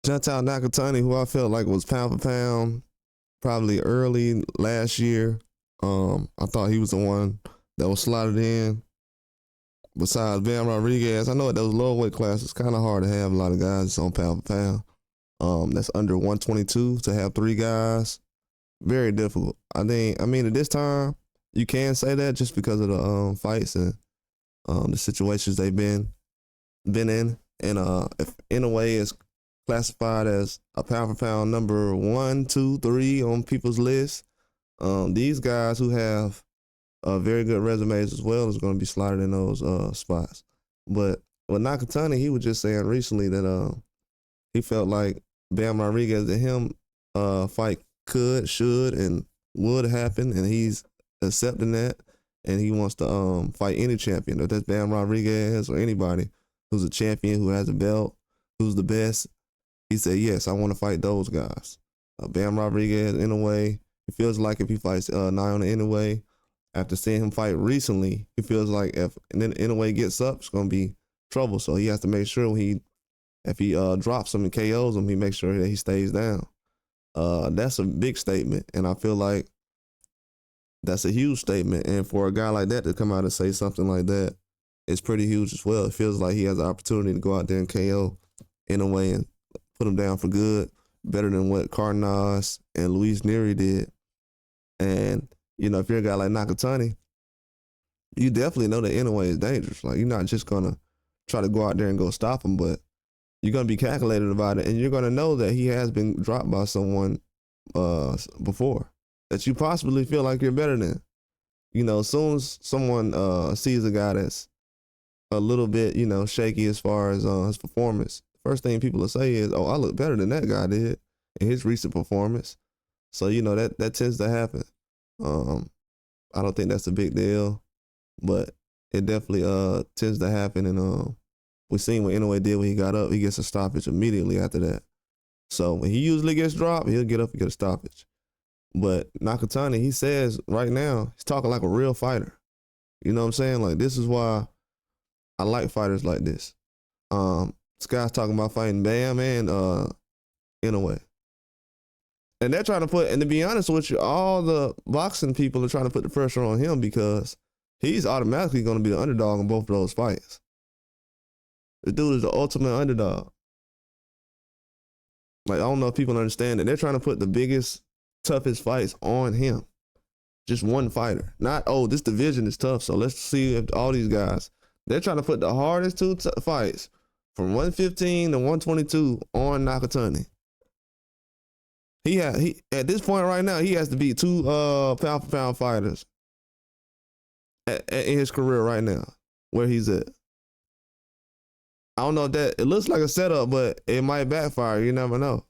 Junto Nakatani, who I felt like was pound for pound, probably early last year. I thought he was the one that was slotted in. Besides Bam Rodriguez, I know at those lower weight classes, it's kind of hard to have a lot of guys on pound for pound. That's under 122 to have 3 guys. Very difficult. I mean, at this time, you can say that just because of the fights and the situations they've been in. And if Inoue is classified as a pound for pound number 1, 2, 3 on people's list, these guys who have very good resumes as well is going to be slotted in those spots. But with Nakatani, he was just saying recently that he felt like Bam Rodriguez and him fight could, should, and would happen, and he's accepting that, and he wants to fight any champion, if that's Bam Rodriguez or anybody who's a champion, who has a belt, who's the best. He said, yes, I want to fight those guys. Bam Rodriguez, Inoue. He feels like if he fights Naoya Inoue, after seeing him fight recently, he feels like if Inoue gets up, it's going to be trouble. So he has to make sure if he drops him and KOs him, he makes sure that he stays down. That's a big statement, and I feel like that's a huge statement. And for a guy like that to come out and say something like that, it's pretty huge as well. It feels like he has the opportunity to go out there and KO Inoue and put him down for good, better than what Cardenas and Luis Neri did. And, you know, if you're a guy like Nakatani, you definitely know that Inoue is dangerous. Like, you're not just going to try to go out there and go stop him, but you're going to be calculated about it, and you're going to know that he has been dropped by someone before that you possibly feel like you're better than. You know, as soon as someone sees a guy that's a little bit, you know, shaky as far as his performance, first thing people will say is, oh, I look better than that guy did in his recent performance. So, you know, that tends to happen. I don't think that's a big deal, but it definitely tends to happen. And we seen what Inoue did when he got up. He gets a stoppage immediately after that. So when he usually gets dropped, he'll get up and get a stoppage. But Nakatani, he says right now, he's talking like a real fighter. You know what I'm saying? Like, this is why I like fighters like this. This guy's talking about fighting Bam and Inoue. And they're trying to put, and to be honest with you, all the boxing people are trying to put the pressure on him because he's automatically going to be the underdog in both of those fights. The dude is the ultimate underdog. Like, I don't know if people understand that. They're trying to put the biggest, toughest fights on him. Just one fighter. Not, oh, this division is tough, so let's see if all these guys. They're trying to put the hardest two fights from 115 to 122 on Nakatani. He at this point right now, he has to beat 2 pound for pound fighters in his career right now, where he's at. I don't know if it looks like a setup, but it might backfire. You never know.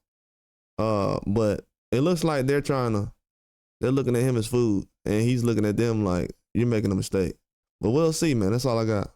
But it looks like they're looking at him as food, and he's looking at them like, you're making a mistake. But we'll see, man. That's all I got.